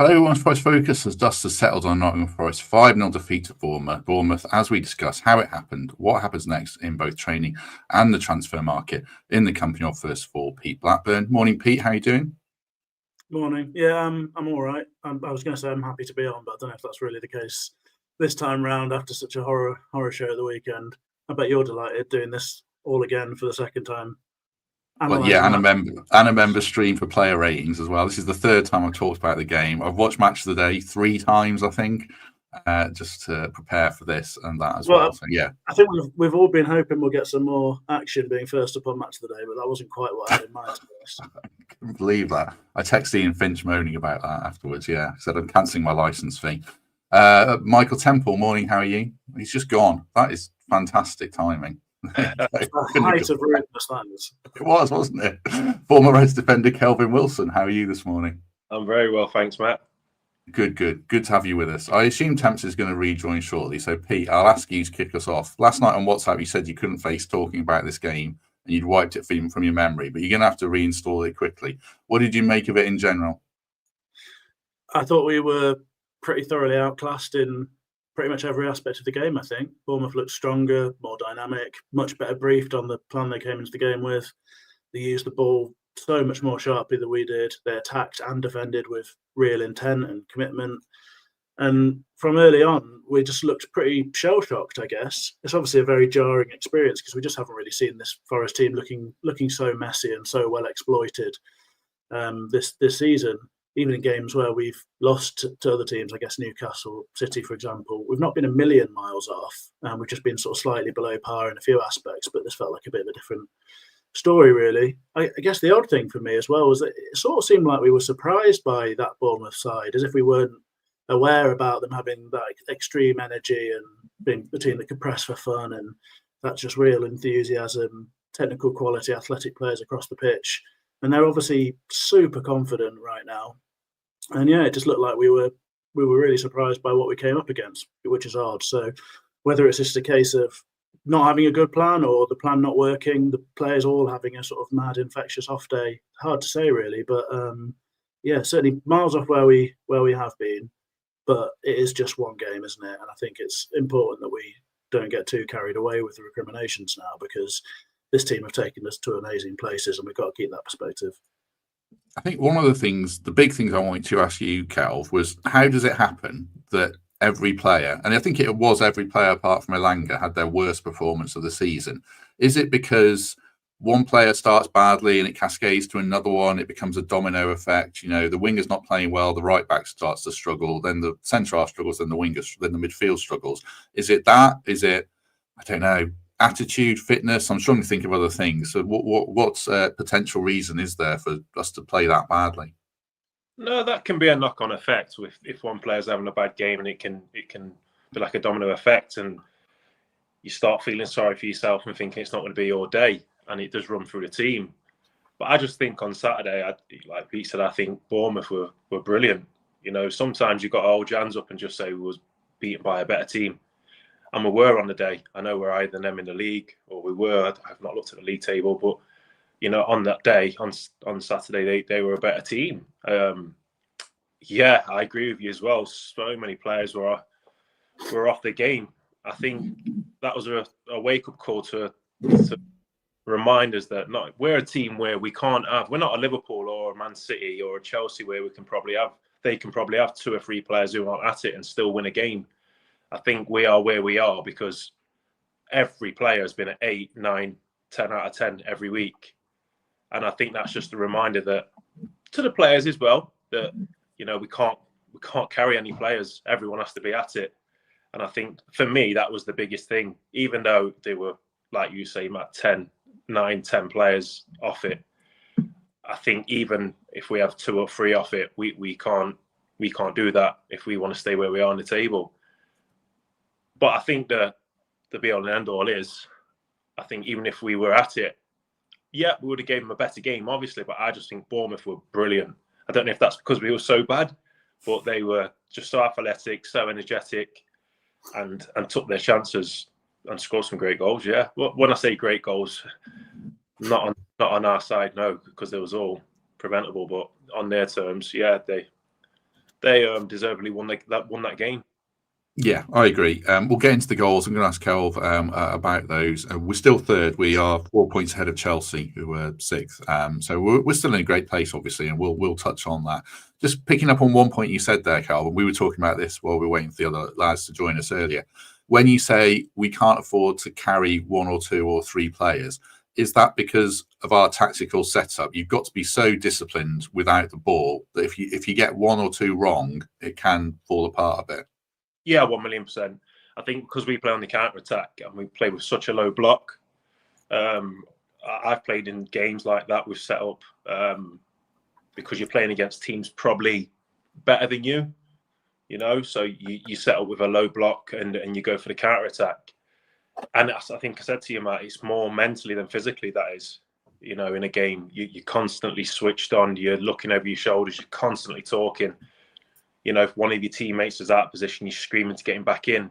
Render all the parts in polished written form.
Hello, everyone's Forest Focus as dust has settled on Nottingham Forest 5-0 defeat to Bournemouth. Bournemouth, as we discuss how it happened, what happens next in both training and the transfer market in the company of first for Pete Blackburn. Morning, Pete. How are you doing? Morning. Yeah, I'm all right. I was going to say I'm happy to be on, but I don't know if that's really the case this time round after such a horror show at the weekend. I bet you're delighted doing this all again for the second time. Well, yeah, and a member stream for player ratings as well. This is the third time I've talked about the game. I've watched Match of the Day 3 times, I think, just to prepare for this and that as well. So yeah, I think we've all been hoping we'll get some more action being first up on Match of the Day, but that wasn't quite what I had in mind. To be honest. I couldn't believe that. I texted Ian Finch moaning about that afterwards. Yeah, said I'm cancelling my license fee. Michael Temple, morning. How are you? He's just gone. That is fantastic timing. Height of rudeness, that is. It was, wasn't it? Former Reds defender Kelvin Wilson. How are you this morning? I'm very well, thanks, Matt. Good to have you with us. I assume Temps is going to rejoin shortly. So, Pete, I'll ask you to kick us off. Last night on WhatsApp, you said you couldn't face talking about this game and you'd wiped it from your memory, but you're going to have to reinstall it quickly. What did you make of it in general? I thought we were pretty thoroughly outclassed in pretty much every aspect of the game, I think. Bournemouth looked stronger, more dynamic, much better briefed on the plan they came into the game with. They used the ball so much more sharply than we did. They attacked and defended with real intent and commitment. And from early on, we just looked pretty shell-shocked, I guess. It's obviously a very jarring experience because we just haven't really seen this Forest team looking so messy and so well exploited this season. Even in games where we've lost to other teams, I guess Newcastle, City, for example, we've not been a million miles off. We've just been sort of slightly below par in a few aspects, but this felt like a bit of a different story, really. I guess the odd thing for me as well was that it sort of seemed like we were surprised by that Bournemouth side, as if we weren't aware about them having that extreme energy and being a team that could press for fun and that's just real enthusiasm, technical quality, athletic players across the pitch. And they're obviously super confident right now. And yeah, it just looked like we were really surprised by what we came up against, which is odd. So whether it's just a case of not having a good plan or the plan not working, the players all having a sort of mad infectious off day, hard to say really. But yeah, certainly miles off where we have been. But it is just one game, isn't it? And I think it's important that we don't get too carried away with the recriminations now because this team have taken us to amazing places and we've got to keep that perspective. I think one of the big things I wanted to ask you, Kelv, was how does it happen that every player, and I think it was every player apart from Elanga, had their worst performance of the season? Is it because one player starts badly and it cascades to another one, it becomes a domino effect? You know, the winger's not playing well, the right back starts to struggle, then the centre-half struggles, then the midfield struggles. Is it that? Is it, I don't know, attitude, fitness? I'm trying to think of other things. So what's potential reason is there for us to play that badly? No, that can be a knock-on effect if one player's having a bad game, and it can be like a domino effect, and you start feeling sorry for yourself and thinking it's not going to be your day, and it does run through the team. But I just think on Saturday, like Pete said, I think Bournemouth were brilliant. You know, sometimes you've got to hold your hands up and just say we was beaten by a better team. And we were on the day. I know we're higher than them in the league, or we were. I've not looked at the league table, but you know, on that day, on Saturday, they were a better team. Yeah, I agree with you as well. So many players were off the game. I think that was a wake-up call to remind us that we're a team where we can't have. We're not a Liverpool or a Man City or a Chelsea where they can probably have 2 or 3 players who aren't at it and still win a game. I think we are where we are because every player has been at 8, 9, 10 out of 10 every week. And I think that's just a reminder that to the players as well, that, you know, we can't carry any players. Everyone has to be at it. And I think for me, that was the biggest thing, even though they were, like you say, Matt, 9, 10 players off it. I think even if we have 2 or 3 off it, we can't do that if we want to stay where we are on the table. But I think the be-all and end-all is, I think even if we were at it, yeah, we would have given them a better game, obviously. But I just think Bournemouth were brilliant. I don't know if that's because we were so bad, but they were just so athletic, so energetic, and took their chances and scored some great goals. Yeah, when I say great goals, not on our side, no, because they was all preventable. But on their terms, yeah, they deservedly won that game. Yeah, I agree. We'll get into the goals. I'm going to ask Kelv about those. We're still third. We are 4 points ahead of Chelsea, who are sixth. So we're still in a great place, obviously, and we'll touch on that. Just picking up on one point you said there, Kelvin. We were talking about this while we were waiting for the other lads to join us earlier. When you say we can't afford to carry 1 or 2 or 3 players, is that because of our tactical setup? You've got to be so disciplined without the ball that if you get 1 or 2 wrong, it can fall apart a bit. Yeah, 1,000,000%. I think because we play on the counter-attack and we play with such a low block, I've played in games like that with set up because you're playing against teams probably better than you, so you set up with a low block and you go for the counter-attack. And I think I said to you, Matt, it's more mentally than physically that is. In a game, you're constantly switched on, you're looking over your shoulders, you're constantly talking. If one of your teammates is out of position, you're screaming to get him back in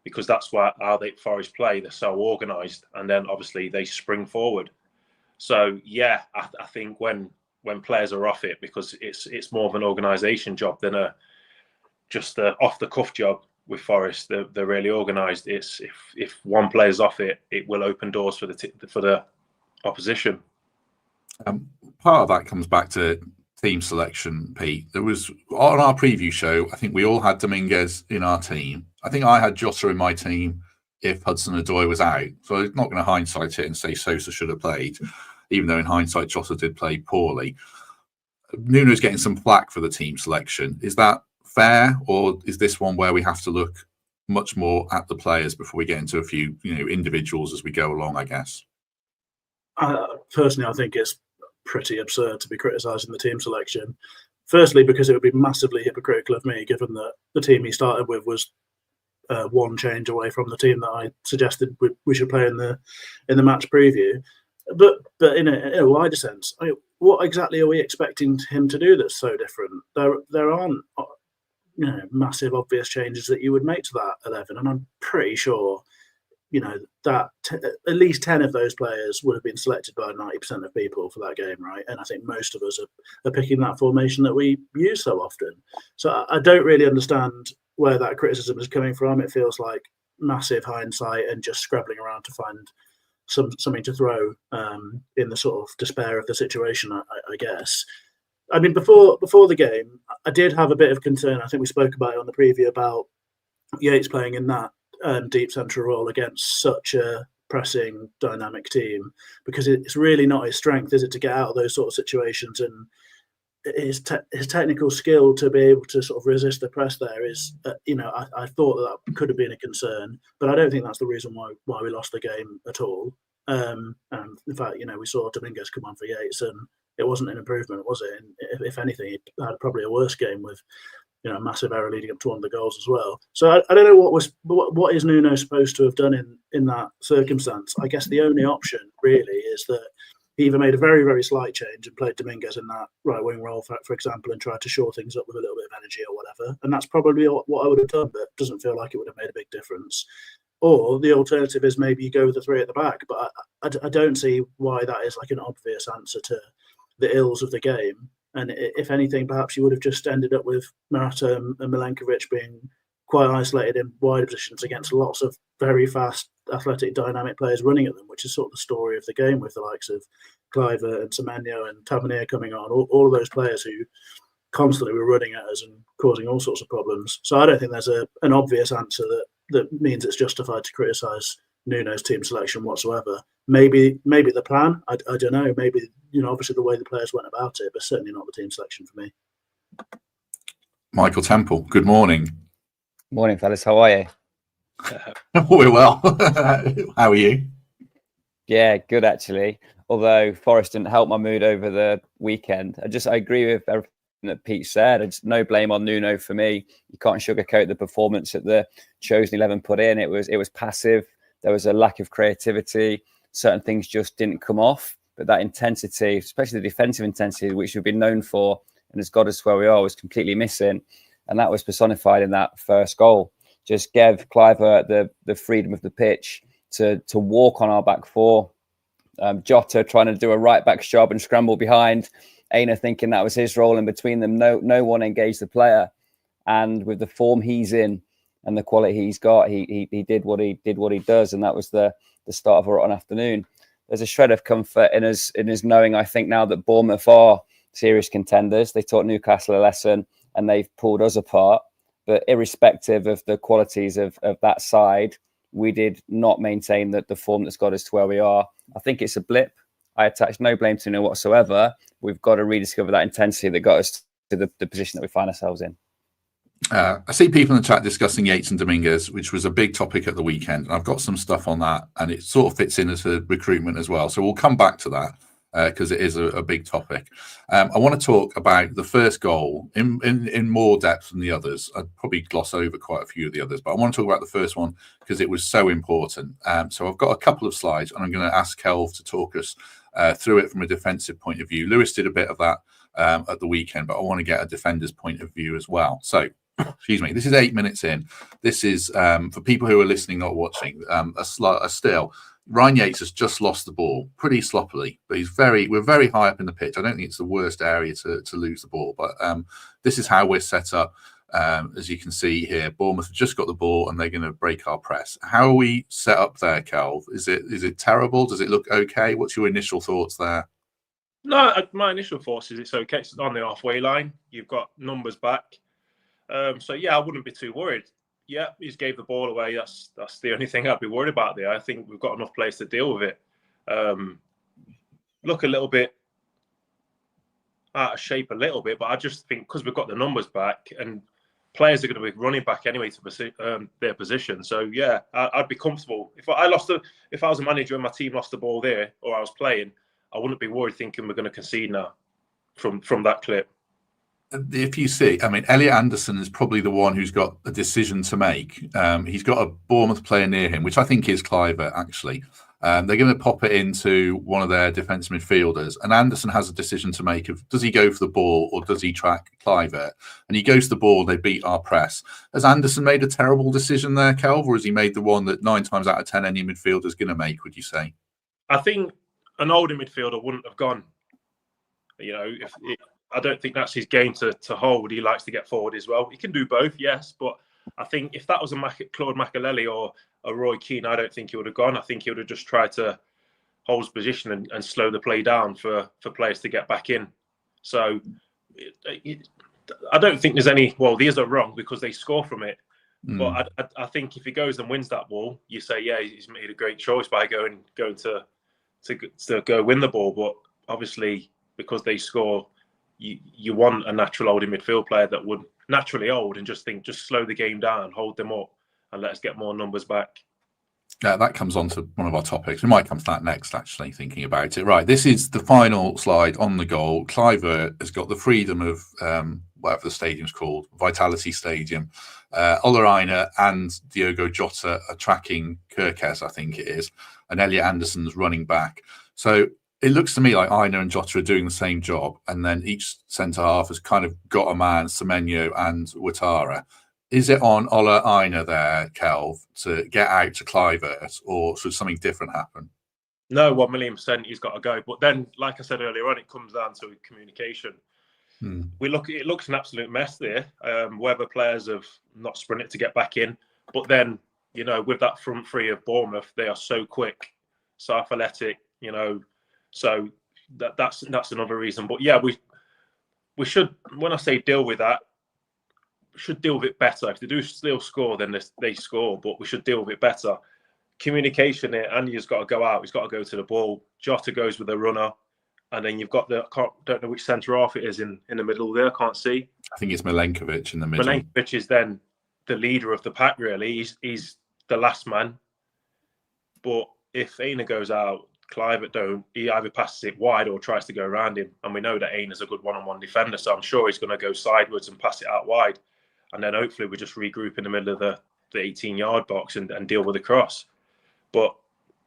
because that's how Forest play. They're so organised, and then obviously they spring forward. So yeah, I think when players are off it, because it's more of an organisation job than just a off the cuff job. With Forest, they're really organised. It's if one player's off it, it will open doors for the opposition. Part of that comes back to team selection, Pete. There was on our preview show, I think we all had Dominguez in our team. I think I had Jota in my team if Hudson-Odoi was out. So I'm not going to hindsight it and say Sosa should have played, even though in hindsight Jota did play poorly. Nuno's getting some flack for the team selection. Is that fair, or is this one where we have to look much more at the players before we get into a few individuals as we go along, I guess? Personally, I think it's pretty absurd to be criticising the team selection. Firstly, because it would be massively hypocritical of me, given that the team he started with was one change away from the team that I suggested we should play in the match preview. But in a wider sense, what exactly are we expecting him to do that's so different? There aren't massive obvious changes that you would make to that 11, and I'm pretty sure that at least 10 of those players would have been selected by 90% of people for that game, right? And I think most of us are picking that formation that we use so often. So I don't really understand where that criticism is coming from. It feels like massive hindsight and just scrabbling around to find something to throw in the sort of despair of the situation, I guess. I mean, before the game, I did have a bit of concern. I think we spoke about it on the preview about Yates playing in that deep central role against such a pressing, dynamic team, because it's really not his strength, is it, to get out of those sort of situations, and his technical skill to be able to sort of resist the press there is, I thought that could have been a concern, but I don't think that's the reason why we lost the game at all. And in fact, we saw Dominguez come on for Yates, and it wasn't an improvement, was it? And if anything, he had probably a worse game with a massive error leading up to one of the goals as well. So I don't know what is Nuno supposed to have done in that circumstance. I guess the only option really is that he either made a very, very slight change and played Dominguez in that right wing role, for example, and tried to shore things up with a little bit of energy or whatever. And that's probably what I would have done, but it doesn't feel like it would have made a big difference. Or the alternative is maybe you go with the 3 at the back, but I don't see why that is like an obvious answer to the ills of the game. And if anything, perhaps you would have just ended up with Morata and Milenkovic being quite isolated in wider positions against lots of very fast, athletic, dynamic players running at them, which is sort of the story of the game with the likes of Kluivert and Semenyo and Tavernier coming on, all of those players who constantly were running at us and causing all sorts of problems. So I don't think there's an obvious answer that means it's justified to criticise Nuno's team selection whatsoever. Maybe the plan, I don't know. Maybe, obviously the way the players went about it, but certainly not the team selection for me. Michael Temple, good morning. Morning, fellas. How are you? We're well. How are you? Yeah, good actually. Although Forest didn't help my mood over the weekend. I agree with everything that Pete said. No blame on Nuno for me. You can't sugarcoat the performance that the chosen 11 put in. It was passive. There was a lack of creativity. Certain things just didn't come off. But that intensity, especially the defensive intensity, which we've been known for and has got us where we are, was completely missing. And that was personified in that first goal. Just gave Kluivert the freedom of the pitch to walk on our back 4. Jota trying to do a right back's job and scramble behind. Aina thinking that was his role, and between them, no one engaged the player. And with the form he's in and the quality he's got, he did what he does, and that was the start of a rotten afternoon. There's a shred of comfort in us knowing, I think, now that Bournemouth are serious contenders. They taught Newcastle a lesson and they've pulled us apart. But irrespective of the qualities of that side, we did not maintain the form that's got us to where we are. I think it's a blip. I attach no blame to Nuno whatsoever. We've got to rediscover that intensity that got us to the position that we find ourselves in. I see people in the chat discussing Yates and Dominguez, which was a big topic at the weekend. And I've got some stuff on that, and it sort of fits in as a recruitment as well. So we'll come back to that because it is a big topic. I want to talk about the first goal in more depth than the others. I'd probably gloss over quite a few of the others, but I want to talk about the first one because it was so important. So I've got a couple of slides, and I'm going to ask Kelv to talk us through it from a defensive point of view. Lewis did a bit of that at the weekend, but I want to get a defender's point of view as well. So excuse me, this is 8 minutes in. This is for people who are listening, not watching, a still. Ryan Yates has just lost the ball pretty sloppily, but we're very high up in the pitch. I don't think it's the worst area to lose the ball, but this is how we're set up. As you can see here, Bournemouth have just got the ball and they're going to break our press. How are we set up there, Kelv? Is it terrible? Does it look okay? What's your initial thoughts there? No, my initial thoughts is it's okay. It's on the halfway line. You've got numbers back. So yeah, I wouldn't be too worried. Yeah, he's gave the ball away. That's the only thing I'd be worried about there. I think we've got enough players to deal with it. Look a little bit out of shape a little bit, but I just think because we've got the numbers back and players are going to be running back anyway to their position. So yeah, I'd be comfortable if I was a manager and my team lost the ball there or I was playing, I wouldn't be worried thinking we're going to concede now from that clip. If you see, I mean, Elliot Anderson is probably the one who's got a decision to make. He's got a Bournemouth player near him, which I think is Cliver, actually. They're going to pop it into one of their defensive midfielders, and Anderson has a decision to make of does he go for the ball or does he track Cliver? And he goes to the ball, they beat our press. Has Anderson made a terrible decision there, Kelv, or has he made the one that 9 times out of 10 any midfielder is going to make, would you say? I think an older midfielder wouldn't have gone. I don't think that's his game to hold. He likes to get forward as well. He can do both, yes. But I think if that was a Claude Makelele or a Roy Keane, I don't think he would have gone. I think he would have just tried to hold his position and slow the play down for players to get back in. So I don't think there's any, well, these are wrong because they score from it. But I think if he goes and wins that ball, you say, yeah, he's made a great choice by going to go win the ball. But obviously, because they score, you want a natural holding midfield player that would naturally hold and just slow the game down, hold them up, and let us get more numbers back. Yeah, that comes on to one of our topics. We might come to that next, actually, thinking about it. Right, this is the final slide on the goal. Cliver has got the freedom of whatever the stadium's called, Vitality Stadium. Ola Aina and Diogo Jota are tracking Kirkes, I think it is, and Elliot Anderson's running back. So it looks to me like Aina and Jota are doing the same job, and then each centre half has kind of got a man, Semenyo and Ouattara. Is it on Ola Aina there, Kelv, to get out to Clivert, or should something different happen? No, 1,000,000% he's got to go. But then, like I said earlier on, it comes down to communication. It looks an absolute mess there. Whether players have not sprinted to get back in, but then with that front three of Bournemouth, they are so quick, so athletic. So that's another reason. But yeah, we should. When I say deal with that, we should deal with it better. If they do still score, then they score. But we should deal with it better. Communication here. Andy's got to go out. He's got to go to the ball. Jota goes with a runner, and then you've got don't know which centre half it is in the middle there. I can't see. I think it's Milenkovic in the middle. Milenkovic is then the leader of the pack. Really, he's the last man. But if Aina goes out, Clivert he either passes it wide or tries to go around him. And we know that Aina's a good one-on-one defender, so I'm sure he's going to go sideways and pass it out wide. And then hopefully we just regroup in the middle of the 18-yard box and deal with the cross. But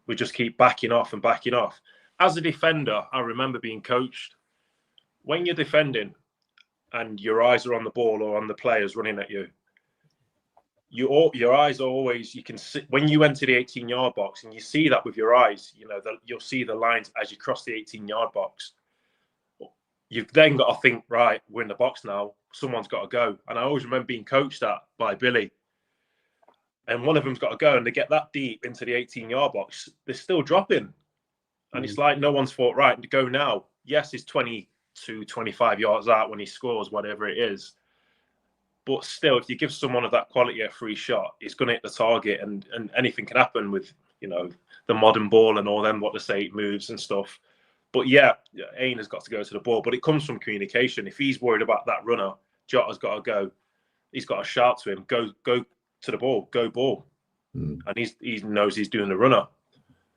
we just keep backing off and backing off. As a defender, I remember being coached. When you're defending and your eyes are on the ball or on the players running at you, your eyes are always, you can see when you enter the 18-yard box, and you see that with your eyes, you'll see the lines as you cross the 18-yard box. you've then got to think, right, we're in the box now. Someone's got to go. And I always remember being coached by Billy. And one of them's got to go, and they get that deep into the 18-yard box, they're still dropping. And it's like no one's thought, right, to go now. Yes, he's 20 to 25 yards out when he scores, whatever it is. But still, if you give someone of that quality a free shot, it's going to hit the target, and anything can happen with, the modern ball and all them, what they say, moves and stuff. But yeah, Aina's got to go to the ball. But it comes from communication. If he's worried about that runner, Jota's got to go. He's got to shout to him, go to the ball, go ball. And he knows he's doing the runner.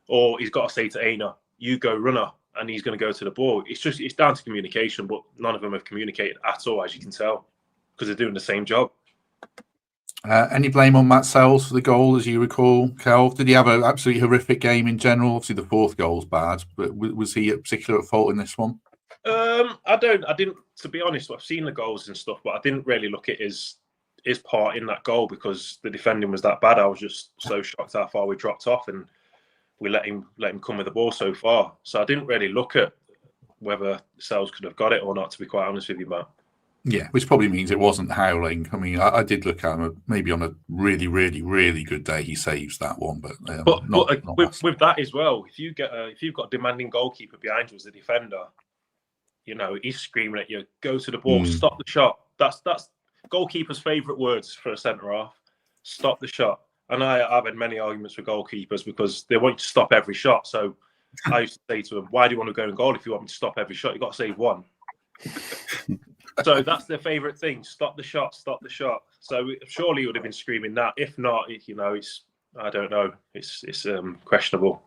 Or he's got to say to Aina, you go runner, and he's going to go to the ball. It's down to communication, but none of them have communicated at all, as you can tell, because they're doing the same job. Any blame on Matt Sells for the goal, as you recall, Kel? Did he have an absolutely horrific game in general? Obviously, the fourth goal's bad, but was he particularly at fault in this one? I didn't, to be honest, I've seen the goals and stuff, but I didn't really look at his part in that goal because the defending was that bad. I was just so shocked how far we dropped off, and we let him come with the ball so far. So I didn't really look at whether Sells could have got it or not, to be quite honest with you, Matt. Yeah, which probably means it wasn't howling. I mean, I did look at him. Maybe on a really, really, really good day, he saves that one. But with that as well, if you've got a demanding goalkeeper behind you as a defender, he's screaming at you, go to the ball, stop the shot. That's goalkeeper's favourite words for a centre half. Stop the shot. And I've had many arguments with goalkeepers because they want you to stop every shot. So I used to say to them, why do you want to go in goal if you want me to stop every shot? You've got to save one. So that's their favourite thing. Stop the shot, stop the shot. So surely he would have been screaming that. If not, it's I don't know. It's questionable.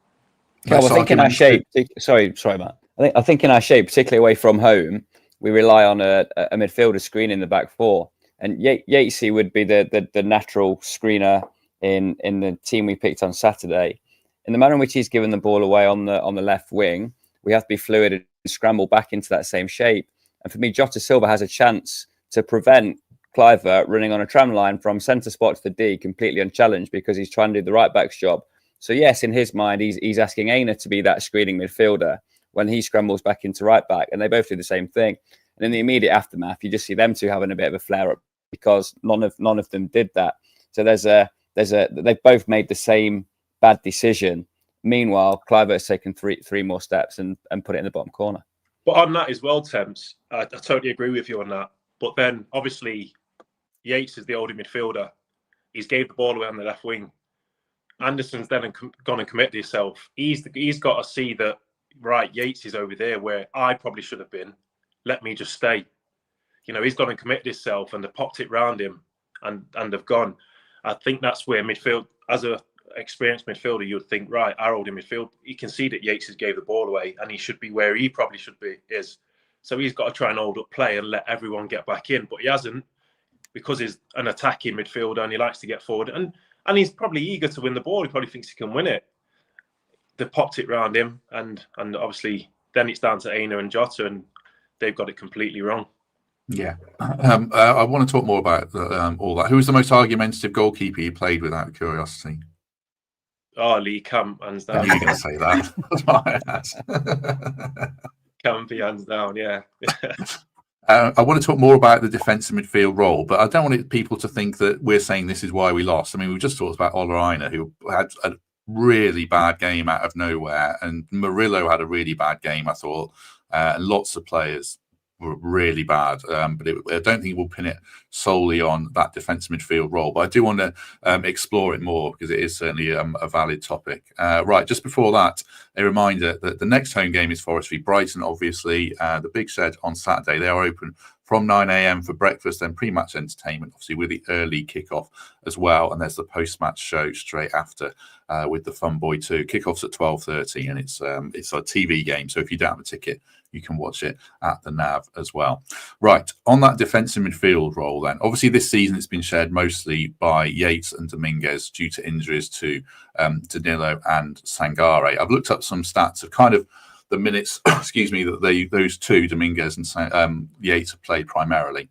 Well, I think in our shape, sorry, Matt. I think in our shape, particularly away from home, we rely on a midfielder screen in the back four. And Yatesy would be the natural screener in the team we picked on Saturday. In the manner in which he's given the ball away on the left wing, we have to be fluid and scramble back into that same shape. And for me, Jota Silva has a chance to prevent Kluivert running on a tram line from centre spot to the D completely unchallenged because he's trying to do the right back's job. So yes, in his mind, he's asking Aina to be that screening midfielder when he scrambles back into right back, and they both do the same thing. And in the immediate aftermath, you just see them two having a bit of a flare up because none of them did that. So they've both made the same bad decision. Meanwhile, Kluivert's taken three more steps and put it in the bottom corner. But on that as well, Temps, I totally agree with you on that. But then, obviously, Yates is the older midfielder. He's gave the ball away on the left wing. Anderson's then gone and committed himself. He's got to see that, right, Yates is over there where I probably should have been. Let me just stay. He's gone and committed himself, and they've popped it round him and they've gone. I think that's where midfield, as a experienced midfielder, you would think, right, our older midfield, he can see that Yates has gave the ball away and he should be where he probably should be is. So he's got to try and hold up play and let everyone get back in. But he hasn't, because he's an attacking midfielder and he likes to get forward. And he's probably eager to win the ball. He probably thinks he can win it. They've popped it round him. And obviously then it's down to Aina and Jota, and they've got it completely wrong. Yeah. I want to talk more about all that. Who was the most argumentative goalkeeper you played with, out of curiosity? Oh, Lee Camp, hands down. I knew you were going to say that. That's why I asked. Campy, hands down, yeah. I want to talk more about the defensive midfield role, but I don't want people to think that we're saying this is why we lost. I mean, we just talked about Ola Aina, who had a really bad game out of nowhere, and Murillo had a really bad game, I thought, and lots of players were really bad, but I don't think we'll pin it solely on that defensive midfield role. But I do want to explore it more because it is certainly a valid topic. Right, just before that, a reminder that the next home game is Forest v Brighton, obviously. The Big Shed on Saturday. They are open from 9 a.m. for breakfast, then pre-match entertainment, obviously with the early kickoff as well. And there's the post-match show straight after with the Fun Boy 2. Kickoff's at 12:30, and it's a TV game. So if you don't have a ticket, you can watch it at the NAV as well. Right, on that defensive midfield role then, obviously this season it's been shared mostly by Yates and Dominguez due to injuries to Danilo and Sangare. I've looked up some stats of kind of the minutes, that those two, Dominguez and Yates, have played primarily,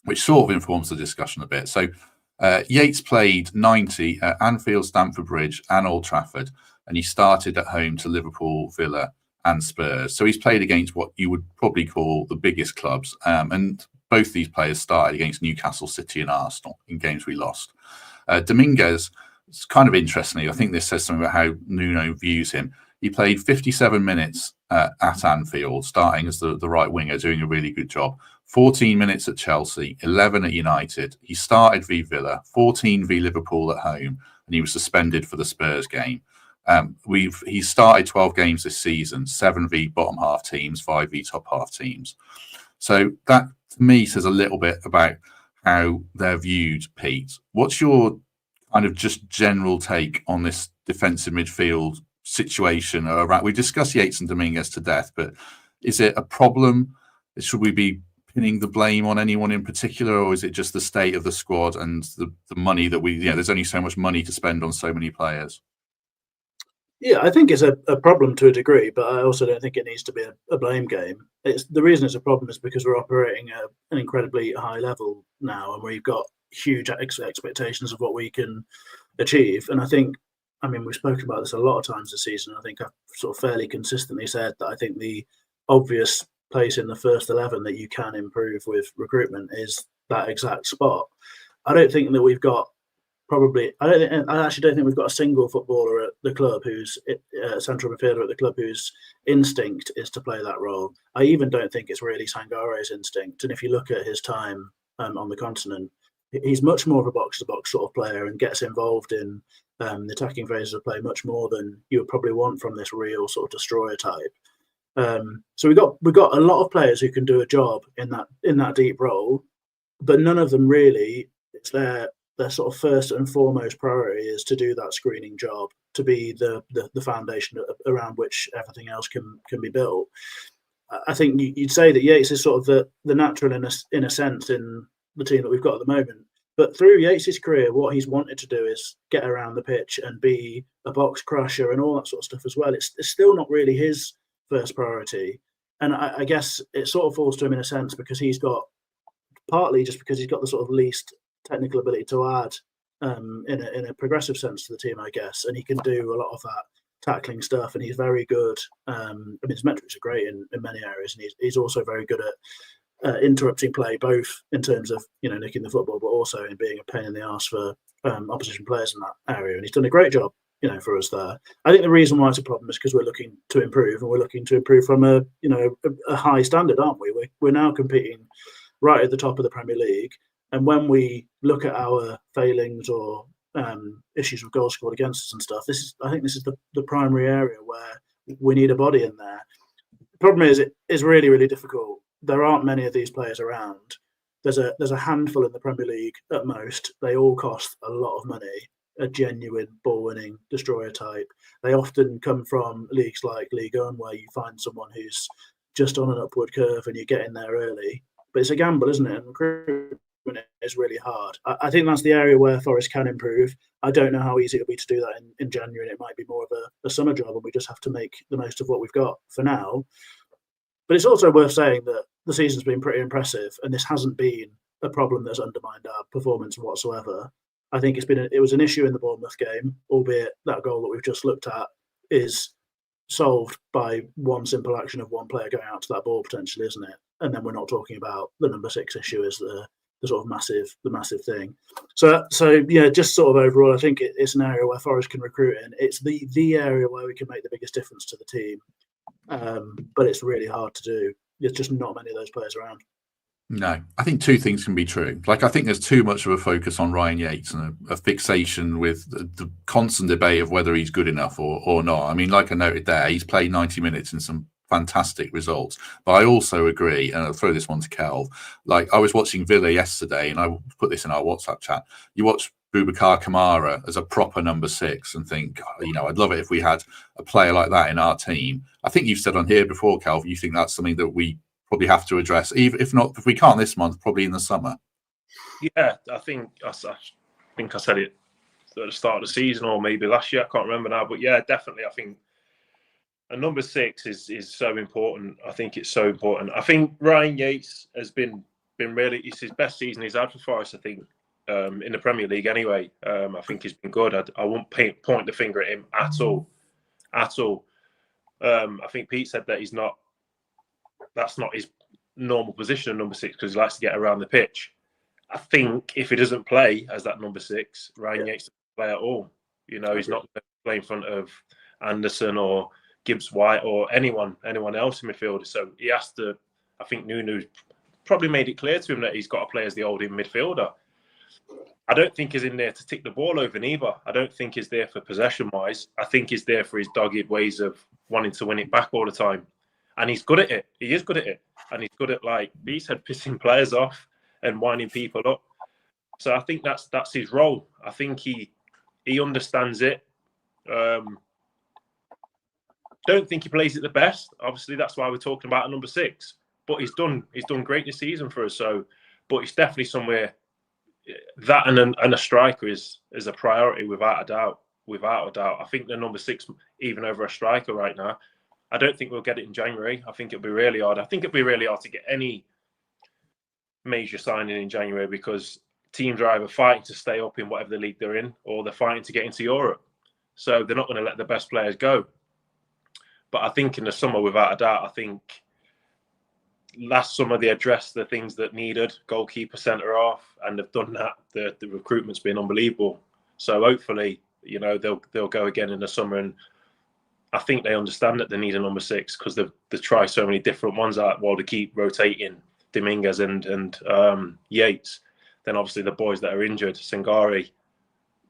which sort of informs the discussion a bit. So Yates played 90 at Anfield, Stamford Bridge and Old Trafford, and he started at home to Liverpool, Villa and Spurs. So he's played against what you would probably call the biggest clubs. And both these players started against Newcastle, City and Arsenal in games we lost. Dominguez, it's kind of interesting. I think this says something about how Nuno views him. He played 57 minutes at Anfield, starting as the right winger, doing a really good job. 14 minutes at Chelsea, 11 at United. He started v Villa, 14 v Liverpool at home, and he was suspended for the Spurs game. He started 12 games this season, 7 v bottom half teams, 5 v top half teams. So that, to me, says a little bit about how they're viewed, Pete. What's your kind of just general take on this defensive midfield situation around? We discussed Yates and Dominguez to death, but is it a problem? Should we be pinning the blame on anyone in particular, or is it just the state of the squad and the money that there's only so much money to spend on so many players? Yeah, I think it's a problem to a degree, but I also don't think it needs to be a blame game. The reason it's a problem is because we're operating at an incredibly high level now, and we've got huge expectations of what we can achieve. And I think, we've spoken about this a lot of times this season. I think I've sort of fairly consistently said that I think the obvious place in the first 11 that you can improve with recruitment is that exact spot. I don't think that we've got I actually don't think we've got a single footballer at the club who's central midfielder at the club whose instinct is to play that role. I even don't think it's really Sangare's instinct. And if you look at his time on the continent, he's much more of a box-to-box sort of player and gets involved in the attacking phases of play much more than you would probably want from this real sort of destroyer type. So we've got a lot of players who can do a job in that deep role, but none of them really. It's their sort of first and foremost priority is to do that screening job, to be the foundation around which everything else can be built. I think you'd say that Yates is sort of the natural in a sense in the team that we've got at the moment. But through Yates' career, what he's wanted to do is get around the pitch and be a box crusher and all that sort of stuff as well. It's still not really his first priority. And I guess it sort of falls to him in a sense because partly just because he's got the sort of least technical ability to add in a progressive sense to the team, I guess. And he can do a lot of that tackling stuff, and he's very good. His metrics are great in many areas, and he's also very good at interrupting play, both in terms of nicking the football, but also in being a pain in the arse for opposition players in that area. And he's done a great job, for us there. I think the reason why it's a problem is because we're looking to improve, and we're looking to improve from a high standard, aren't we? We're now competing right at the top of the Premier League, and when we look at our failings or issues with goals scored against us and stuff, I think this is the primary area where we need a body in there. The problem is it is really, really difficult. There aren't many of these players around. There's a handful in the Premier League at most. They all cost a lot of money, a genuine ball-winning destroyer type. They often come from leagues like Ligue 1, where you find someone who's just on an upward curve and you get in there early. But it's a gamble, isn't it? And recruitment is really hard. I think that's the area where Forest can improve. I don't know how easy it'll be to do that in January. And it might be more of a summer job, and we just have to make the most of what we've got for now. But it's also worth saying that the season's been pretty impressive, and this hasn't been a problem that's undermined our performance whatsoever. I think it was an issue in the Bournemouth game, albeit that goal that we've just looked at is solved by one simple action of one player going out to that ball potentially, isn't it? And then we're not talking about the number 6 issue as the sort of massive thing. So yeah, just sort of overall, I think it's an area where Forest can recruit in. It's the area where we can make the biggest difference to the team. But it's really hard to do. There's just not many of those players around. No, I think two things can be true. I think there's too much of a focus on Ryan Yates and a fixation with the constant debate of whether he's good enough or not. Like I noted there, he's played 90 minutes in some fantastic results. But I also agree, and I'll throw this one to Kelv. I was watching Villa yesterday, and I put this in our WhatsApp chat. You watch Boubacar Kamara as a proper number 6 and think, I'd love it if we had a player like that in our team. I think you've said on here before, Kelv, you think that's something that we probably have to address, even if we can't this month, probably in the summer. Yeah, I think I said it at the start of the season, or maybe last year. I can't remember now, but yeah, definitely. I think a number 6 is so important. I think it's so important. I think Ryan Yates has been really. It's his best season he's had for Forest, I think, in the Premier League. Anyway, I think he's been good. I won't point the finger at him at all. I think Pete said that that's not his normal position, number 6, because he likes to get around the pitch. I think if he doesn't play as that number 6, Ryan Yates doesn't play at all. You know, he's not going to play in front of Anderson or Gibbs White or anyone else in midfield. So he has to. I think Nuno probably made it clear to him that he's got to play as the holding midfielder. I don't think he's in there to tick the ball over neither. I don't think he's there for possession-wise. I think he's there for his dogged ways of wanting to win it back all the time. And he's good at it. He is good at it. And he's good at, like he said, pissing players off and winding people up. So I think that's his role. I think he understands it. Don't think he plays it the best. Obviously, that's why we're talking about a number 6. But he's done great this season for us. So, but it's definitely somewhere that and a striker is a priority without a doubt. I think the number 6 even over a striker right now. I don't think we'll get it in January. I think it'll be really hard. I think it'll be really hard to get any major signing in January because teams are either fighting to stay up in whatever the league they're in or they're fighting to get into Europe. So they're not going to let the best players go. But I think in the summer, without a doubt, I think last summer they addressed the things that needed, goalkeeper, centre half, and they've done that. The recruitment's been unbelievable. So hopefully, you know, they'll go again in the summer, and I think they understand that they need a number 6 because they try so many different ones out while they keep rotating Dominguez and Yates. Then obviously the boys that are injured, Sangare,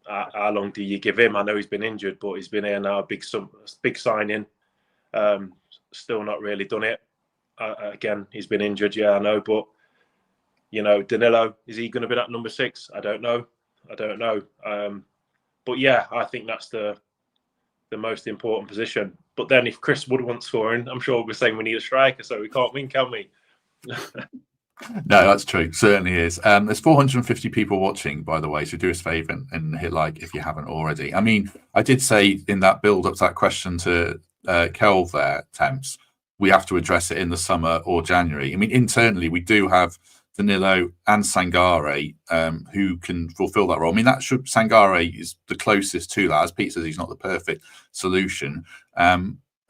how long do you give him? I know he's been injured, but he's been here now, big signing. Still not really done it. Again, he's been injured, yeah, I know. But, you know, Danilo, is he going to be that number 6? I don't know. But, yeah, I think that's the most important position. But then if Chris Wood wants scoring, I'm sure we're saying we need a striker, so we can't win, can we? No, that's true. Certainly is. There's 450 people watching, by the way, so do us a favour and hit like if you haven't already. I mean, I did say in that build-up to that question to Kelv there, Temps, we have to address it in the summer or January. I mean, internally, we do have Danilo and Sangare who can fulfill that role. I mean, Sangare is the closest to that. As Pete says, he's not the perfect solution.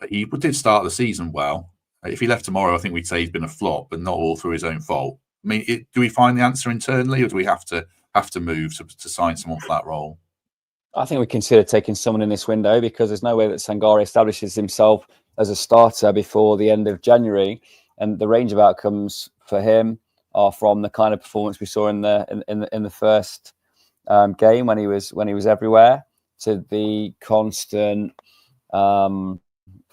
He did start the season well. If he left tomorrow, I think we'd say he's been a flop, but not all through his own fault. I mean, do we find the answer internally, or do we have to move to sign someone for that role? I think we consider taking someone in this window because there's no way that Sangare establishes himself as a starter before the end of January, and the range of outcomes for him are from the kind of performance we saw in the first game when he was everywhere to the constant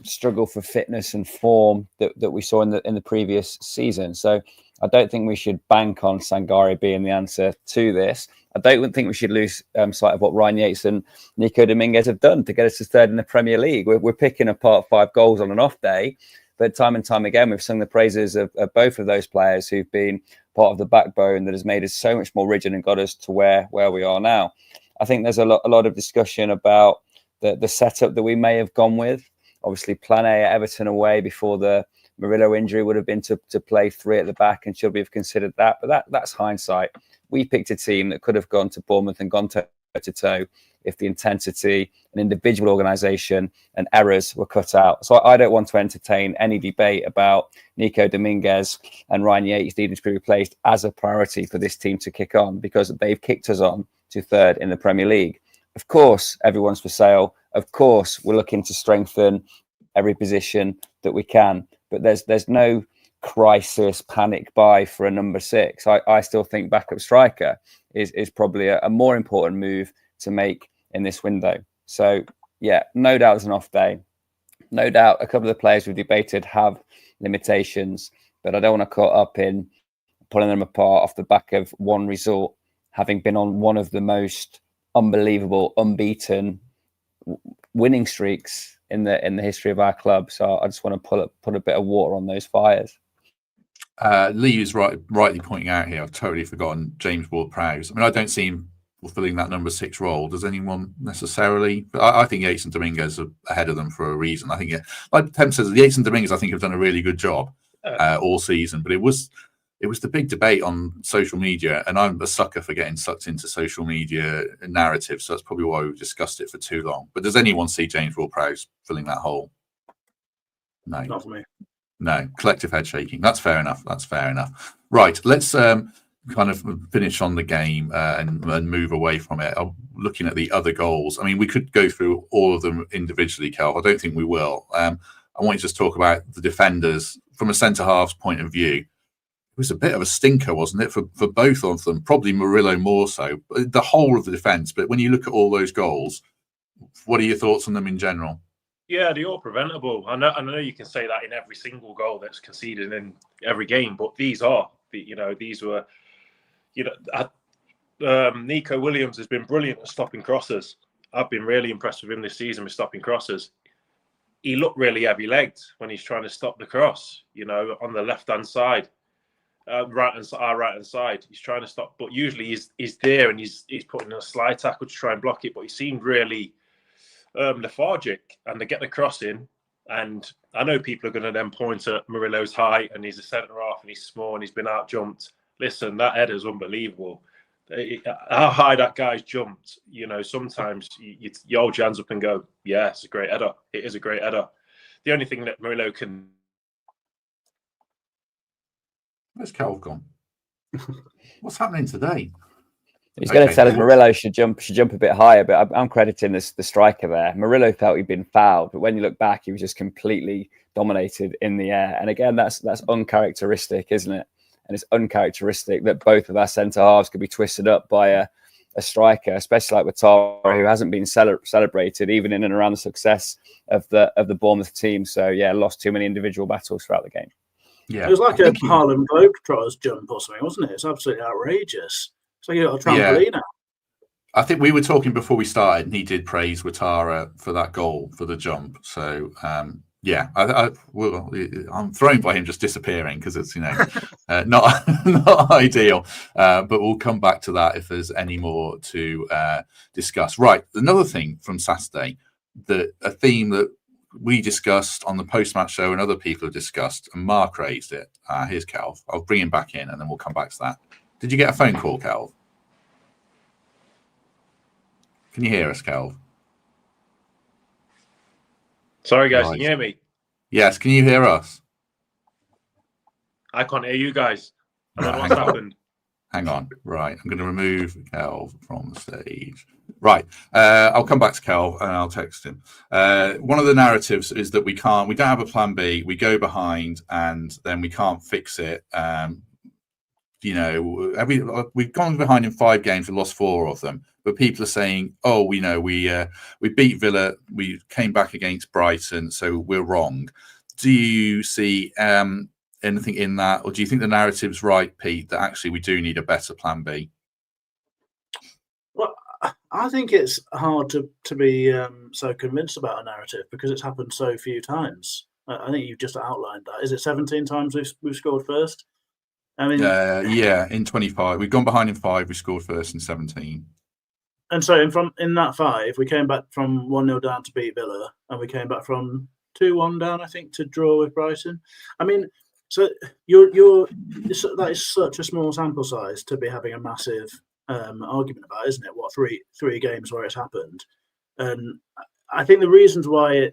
struggle for fitness and form that we saw in the previous season. So I don't think we should bank on Sangare being the answer to this. I don't think we should lose sight of what Ryan Yates and Nico Dominguez have done to get us to 3rd in the Premier League. We're picking apart 5 goals on an off day, but time and time again, we've sung the praises of both of those players who've been part of the backbone that has made us so much more rigid and got us to where we are now. I think there's a lot of discussion about the setup that we may have gone with. Obviously, plan A at Everton away before the Murillo injury would have been to play 3 at the back, and should we have considered that? But that's hindsight. We picked a team that could have gone to Bournemouth and gone toe-to-toe if the intensity and individual organisation and errors were cut out. So I don't want to entertain any debate about Nico Dominguez and Ryan Yates needing to be replaced as a priority for this team to kick on, because they've kicked us on to 3rd in the Premier League. Of course, everyone's for sale. Of course, we're looking to strengthen every position that we can. But there's no crisis panic buy for a number 6. I still think backup striker is probably a more important move to make in this window. So, yeah, no doubt it's an off day. No doubt a couple of the players we've debated have limitations, but I don't want to caught up in pulling them apart off the back of one result, having been on one of the most unbelievable, unbeaten winning streaks in the history of our club. So I just want to put a bit of water on those fires. Lee is rightly pointing out here, I've totally forgotten James Ward-Prowse. I mean, I don't see him fulfilling that number 6 role. Does anyone necessarily? But I think Yates and Dominguez are ahead of them for a reason. I think, like Tem says, Yates and Dominguez, I think, have done a really good job all season. But it was the big debate on social media, and I'm a sucker for getting sucked into social media narratives. So that's probably why we've discussed it for too long. But does anyone see James Ward-Prowse filling that hole? No, not for me. No, collective head shaking. That's fair enough. Right, let's kind of finish on the game and move away from it. I'm looking at the other goals. I mean, we could go through all of them individually, Cal. I don't think we will. I want you to just talk about the defenders from a centre-half's point of view. It was a bit of a stinker, wasn't it, for both of them? Probably Murillo more so. The whole of the defence. But when you look at all those goals, what are your thoughts on them in general? Yeah, they're all preventable. I know you can say that in every single goal that's conceded in every game, but these were, Nico Williams has been brilliant at stopping crosses. I've been really impressed with him this season with stopping crosses. He looked really heavy-legged when he's trying to stop the cross, on the left-hand side. Our right-hand side. He's trying to stop, but usually he's there and he's putting a slide tackle to try and block it, but he seemed really lethargic, and they get the cross in, and I know people are going to then point at Murillo's height, and he's a centre-half and he's small and he's been out-jumped. Listen, that header's unbelievable. How high that guy's jumped, sometimes you hold your hands up and go, yeah, it's a great header. It is a great header. The only thing that Murillo can... Where's Cal gone? What's happening today? He's going to tell us Murillo should jump a bit higher, but I'm crediting the striker there. Murillo felt he'd been fouled, but when you look back, he was just completely dominated in the air. And again, that's uncharacteristic, isn't it? And it's uncharacteristic that both of our centre halves could be twisted up by a striker, especially like with Tara, who hasn't been celebrated even in and around the success of the Bournemouth team. So yeah, lost too many individual battles throughout the game. Yeah, it was like a Harlem Globetrotters jump or something, wasn't it? It's absolutely outrageous. So you got a trampoline now. I think we were talking before we started, and he did praise Ouattara for that goal, for the jump. So, I'm thrown by him just disappearing because it's, not ideal. But we'll come back to that if there's any more to discuss. Right. Another thing from Saturday, a theme that we discussed on the post-match show and other people have discussed, and Mark raised it. Here's Cal. I'll bring him back in and then we'll come back to that. Did you get a phone call, Cal? Can you hear us, Cal? Sorry, guys. Right. Can you hear me? Yes. Can you hear us? I can't hear you guys. I don't know what's happened. Hang on. Right. I'm going to remove Cal from the stage. Right. I'll come back to Cal and I'll text him. One of the narratives is that we don't have a plan B. We go behind and then we can't fix it. We've gone behind in 5 games and lost 4 of them. But people are saying, we beat Villa, we came back against Brighton, so we're wrong. Do you see anything in that, or do you think the narrative's right, Pete, that actually we do need a better plan B? Well, I think it's hard to be so convinced about a narrative because it's happened so few times. I think you've just outlined that. Is it 17 times we've scored first? I mean, in 25. We've gone behind in 5, we scored first in 17. And so in that 5, we came back from 1-0 down to beat Villa, and we came back from 2-1 down, I think, to draw with Brighton. I mean, so that is such a small sample size to be having a massive argument about, isn't it? What, three games where it's happened? And I think the reasons why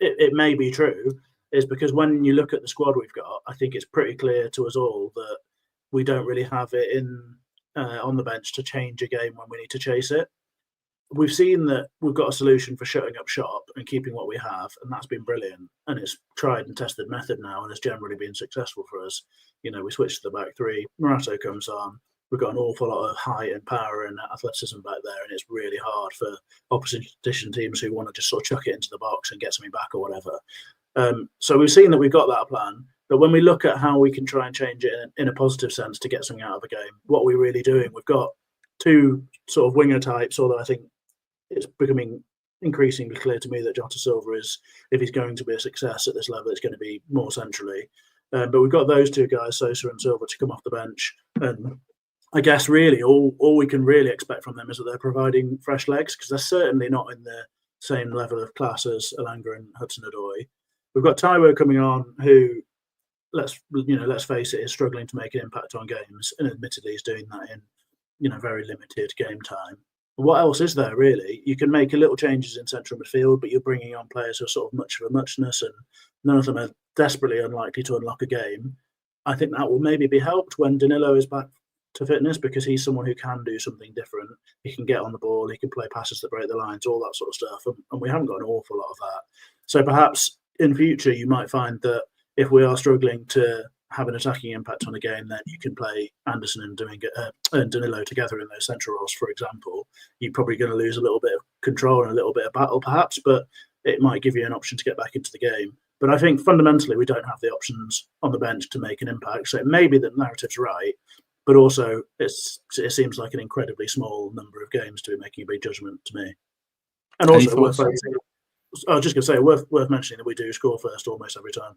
it may be true is because when you look at the squad we've got, I think it's pretty clear to us all that we don't really have it on the bench to change a game when we need to chase it. We've seen that we've got a solution for shutting up shop and keeping what we have, and that's been brilliant. And it's tried and tested method now, and has generally been successful for us. We switched to the back 3. Morato comes on. We've got an awful lot of height and power and athleticism back there, and it's really hard for opposition teams who want to just sort of chuck it into the box and get something back or whatever. So we've seen that we've got that plan. But when we look at how we can try and change it in a positive sense to get something out of a game, what are we really doing? We've got 2 sort of winger types, although I think it's becoming increasingly clear to me that Jota Silva is, if he's going to be a success at this level, it's going to be more centrally. But we've got those 2 guys, Sosa and Silva, to come off the bench. And I guess really all we can really expect from them is that they're providing fresh legs, because they're certainly not in the same level of class as Elanga and Hudson-Odoi. We've got Taiwo coming on, who, let's face it, is struggling to make an impact on games, and admittedly is doing that in very limited game time. What else is there, really? You can make a little changes in central midfield, but you're bringing on players who are sort of much of a muchness, and none of them are desperately unlikely to unlock a game. I think that will maybe be helped when Danilo is back to fitness, because he's someone who can do something different. He can get on the ball, he can play passes that break the lines, all that sort of stuff, and we haven't got an awful lot of that. So perhaps in future you might find that if we are struggling to have an attacking impact on a game, then you can play Anderson and Danilo together in those central roles, for example. You're probably going to lose a little bit of control and a little bit of battle, perhaps, but it might give you an option to get back into the game. But I think fundamentally we don't have the options on the bench to make an impact. So it may be that the narrative's right, but also it seems like an incredibly small number of games to be making a big judgment to me. And also, I was just going to say, worth mentioning that we do score first almost every time,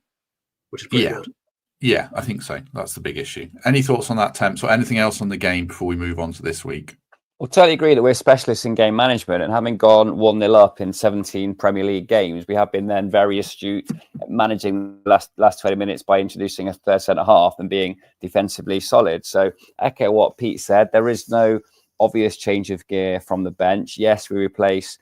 which is pretty good. Yeah, I think so. That's the big issue. Any thoughts on that, Temps, or anything else on the game before we move on to this week? Well, totally agree that we're specialists in game management, and having gone 1-0 up in 17 Premier League games, we have been then very astute at managing the last 20 minutes by introducing a third centre-half and being defensively solid. So echo what Pete said, there is no obvious change of gear from the bench. Yes, we replace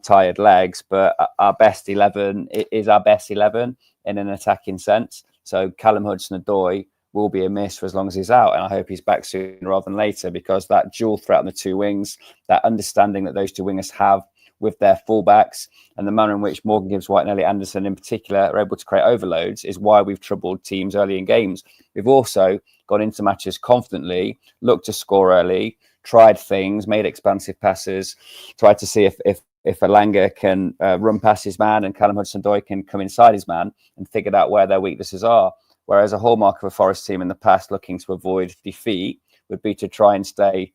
tired legs, but our best 11 is our best 11 in an attacking sense. So Callum Hudson-Odoi will be a miss for as long as he's out, and I hope he's back sooner rather than later, because that dual threat on the two wings, that understanding that those two wingers have with their fullbacks, and the manner in which Morgan Gibbs-White and Elliot Anderson in particular are able to create overloads is why we've troubled teams early in games. We've also gone into matches confidently, looked to score early, tried things, made expansive passes, tried to see if Elanga can run past his man and Callum Hudson-Odoi can come inside his man, and figured out where their weaknesses are. Whereas a hallmark of a Forest team in the past looking to avoid defeat would be to try and stay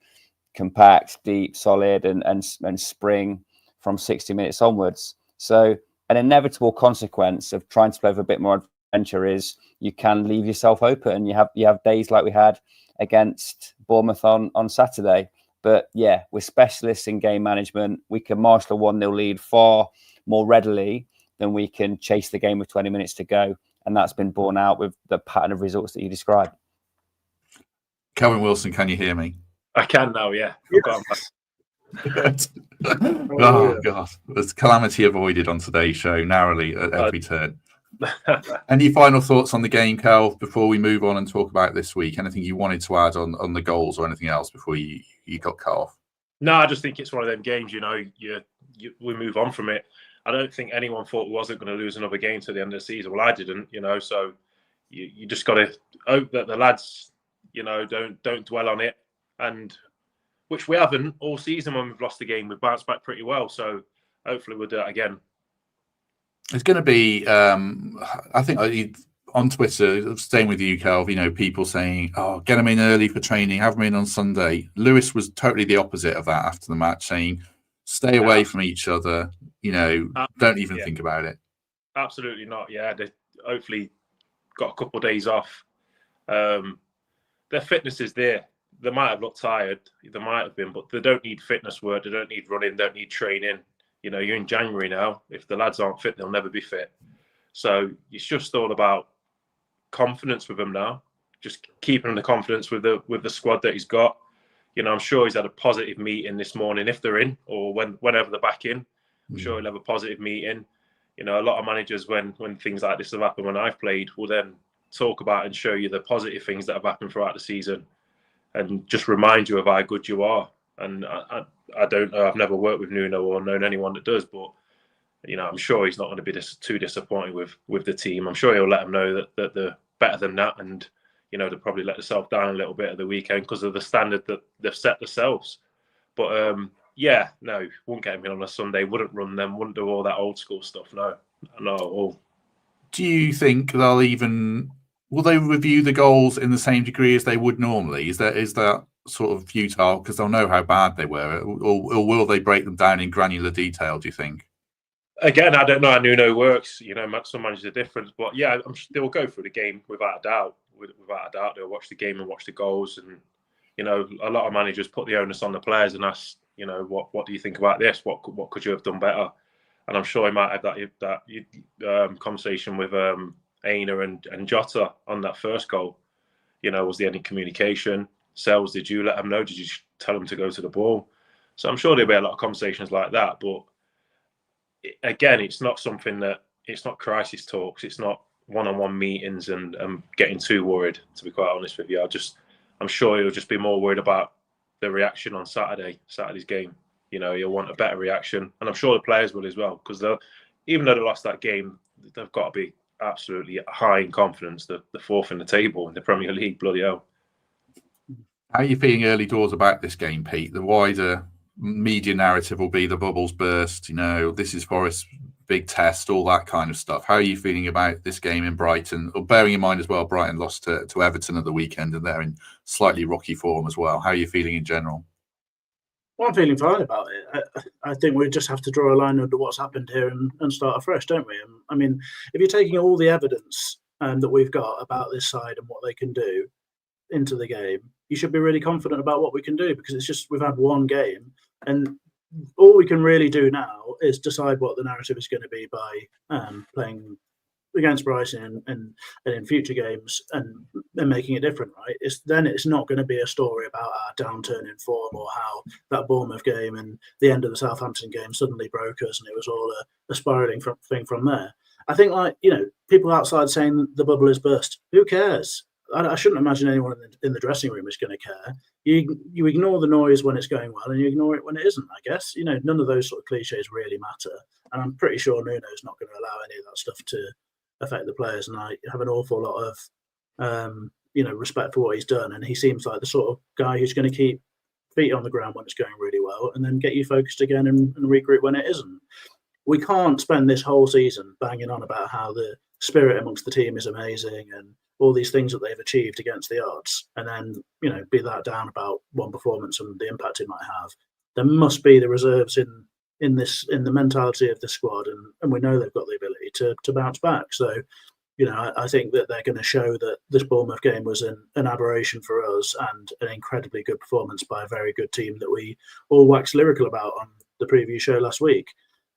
compact, deep, solid, and spring from 60 minutes onwards. So an inevitable consequence of trying to play with a bit more adventure is you can leave yourself open. You have days like we had against Bournemouth on Saturday. But yeah, we're specialists in game management. We can marshal a 1-0 lead far more readily than we can chase the game with 20 minutes to go. And that's been borne out with the pattern of results that you described. Kelvin Wilson, can you hear me? I can now, yeah. Oh, God. There's calamity avoided on today's show, narrowly at every turn. Any final thoughts on the game, Cal, before we move on and talk about this week? Anything you wanted to add on the goals or anything else before you got cut off? No, I just think it's one of them games, we move on from it. I don't think anyone thought we wasn't going to lose another game to the end of the season. Well, I didn't, so you just got to hope that the lads, don't dwell on it, and which we haven't all season. When we've lost the game, we've bounced back pretty well. So hopefully we'll do it again. It's going to be, I think on Twitter, staying with you, Kelv, people saying, oh, get them in early for training, have them in on Sunday. Lewis was totally the opposite of that after the match, saying, stay away from each other, don't even think about it. Absolutely not. Yeah, they hopefully got a couple of days off. Their fitness is there. They might have looked tired. They might have been, but they don't need fitness work. They don't need running. They don't need training. You're in January now. If the lads aren't fit, they'll never be fit. So it's just all about confidence with him now. Just keeping the confidence with the squad that he's got. I'm sure he's had a positive meeting this morning if they're in, or whenever they're back in. I'm sure he'll have a positive meeting. A lot of managers, when things like this have happened, when I've played, will then talk about and show you the positive things that have happened throughout the season, and just remind you of how good you are. And I don't know. I've never worked with Nuno or known anyone that does, but I'm sure he's not going to be too disappointed with the team. I'm sure he'll let them know that they're better than that, and they'll probably let themselves down a little bit at the weekend because of the standard that they've set themselves. But wouldn't get him in on a Sunday, wouldn't run them, wouldn't do all that old school stuff. No, not at all. Do you think will they review the goals in the same degree as they would normally? Is that sort of futile because they'll know how bad they were, or will they break them down in granular detail, do you think? Again, I don't know how Nuno works. Some managers are different, but yeah, they will go through the game without a doubt. Without a doubt, they'll watch the game and watch the goals. And a lot of managers put the onus on the players and ask, what do you think about this? What could you have done better? And I'm sure he might have that conversation with Aina and Jota on that first goal. Was there any communication? Sells, did you let them know? Did you tell them to go to the ball? So I'm sure there'll be a lot of conversations like that. But again, it's not something that, it's not crisis talks. It's not one-on-one meetings and getting too worried, to be quite honest with you. I'm sure he'll just be more worried about the reaction on Saturday's game. You know, he'll want a better reaction. And I'm sure the players will as well, because even though they lost that game, they've got to be absolutely high in confidence. The fourth in the table in the Premier League, bloody hell. How are you feeling early doors about this game, Pete? The wider media narrative will be the bubbles burst, you know, this is Forest's big test, all that kind of stuff. How are you feeling about this game in Brighton? Or bearing in mind as well, Brighton lost to Everton at the weekend and they're in slightly rocky form as well. How are you feeling in general? Well, I'm feeling fine about it. I think we just have to draw a line under what's happened here and start afresh, don't we? I mean, if you're taking all the evidence that we've got about this side and what they can do into the game, you should be really confident about what we can do, because it's just, we've had one game and all we can really do now is decide what the narrative is going to be by playing against Brighton and in future games and making it different, right? It's not going to be a story about our downturn in form or how that Bournemouth game and the end of the Southampton game suddenly broke us and it was all a spiralling thing from there. I think, like, you know, people outside saying the bubble is burst, who cares? I shouldn't imagine anyone in the dressing room is going to care. You ignore the noise when it's going well and you ignore it when it isn't, I guess. You know, none of those sort of cliches really matter. And I'm pretty sure Nuno's not going to allow any of that stuff to affect the players. And I have an awful lot of, respect for what he's done. And he seems like the sort of guy who's going to keep feet on the ground when it's going really well and then get you focused again and regroup when it isn't. We can't spend this whole season banging on about how the spirit amongst the team is amazing and all these things that they've achieved against the odds, and then, you know, be that down about one performance and the impact it might have. There must be the reserves in the mentality of the squad, and we know they've got the ability to bounce back. So, you know, I think that they're going to show that this Bournemouth game was an aberration for us and an incredibly good performance by a very good team that we all waxed lyrical about on the preview show last week.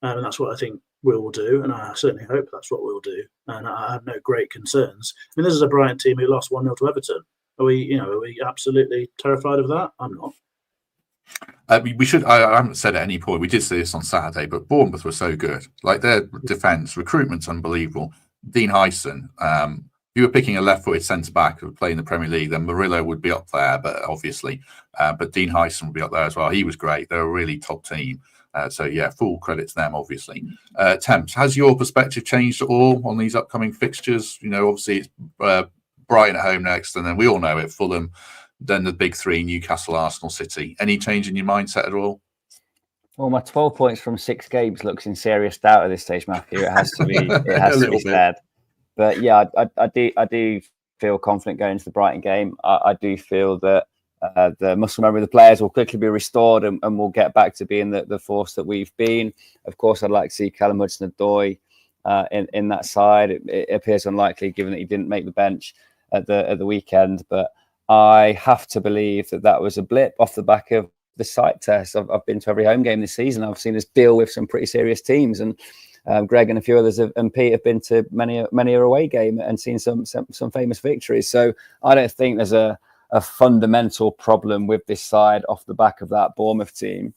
And that's what I think we will do, and I certainly hope that's what we'll do. And I have no great concerns. I mean, this is a Brighton team who lost 1-0 to Everton. Are we absolutely terrified of that? I'm not. We should. I haven't said at any point. We did say this on Saturday, but Bournemouth were so good. Like, their defence, recruitment's unbelievable. Dean Hyson. If you were picking a left-footed centre back who would play in the Premier League, then Murillo would be up there. But obviously, but Dean Hyson would be up there as well. He was great. They're a really top team. So yeah, full credit to them, obviously. Temps, has your perspective changed at all on these upcoming fixtures? You know, obviously it's Brighton at home next, and then we all know it, Fulham, then the big three, Newcastle, Arsenal, City. Any change in your mindset at all? Well, my 12 points from 6 games looks in serious doubt at this stage, Matthew. It has to be. It has to be said. But yeah, I do feel confident going into the Brighton game. I do feel that the muscle memory of the players will quickly be restored and we'll get back to being the force that we've been. Of course, I'd like to see Callum Hudson-Odoi in that side. It appears unlikely given that he didn't make the bench at the weekend, but I have to believe that was a blip off the back of the sight test. I've been to every home game this season. I've seen us deal with some pretty serious teams, and Greg and a few others and Pete have been to many a away game and seen some famous victories. So I don't think there's a fundamental problem with this side off the back of that Bournemouth team.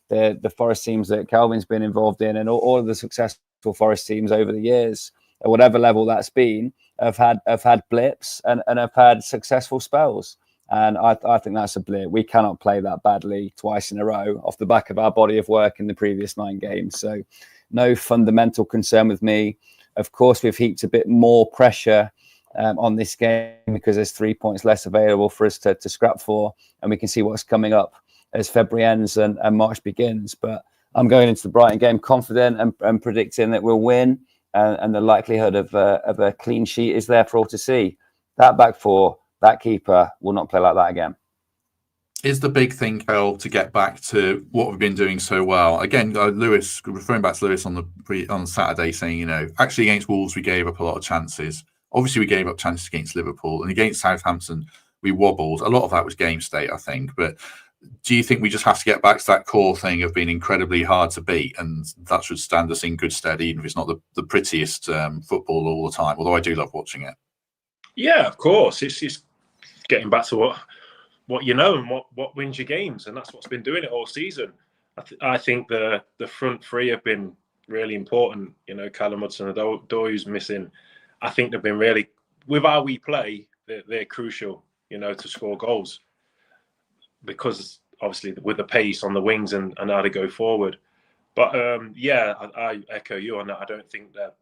The Forest teams that Kelvin's been involved in and all of the successful Forest teams over the years, at whatever level that's been, have had blips and have had successful spells. And I think that's a blip. We cannot play that badly twice in a row off the back of our body of work in the previous 9 games. So no fundamental concern with me. Of course, we've heaped a bit more pressure on this game because there's 3 points less available for us to scrap for, and we can see what's coming up as February ends and March begins. But I'm going into the Brighton game confident and predicting that we'll win, and the likelihood of a clean sheet is there for all to see. That back four, that keeper will not play like that again. Is the big thing, Kel, to get back to what we've been doing so well? Again, Lewis, referring back to Lewis on Saturday, saying, you know, actually against Wolves we gave up a lot of chances. Obviously, we gave up chances against Liverpool, and against Southampton we wobbled. A lot of that was game state, I think. But do you think we just have to get back to that core thing of being incredibly hard to beat, and that should stand us in good stead, even if it's not the prettiest football all the time? Although I do love watching it. Yeah, of course. It's getting back to what you know and what wins your games, and that's what's been doing it all season. I think the front three have been really important. You know, Callum Hudson and Doyle's missing. I think they've been really, with how we play, they're crucial, you know, to score goals. Because obviously with the pace on the wings and how to go forward. But yeah, I echo you on that. I don't think that,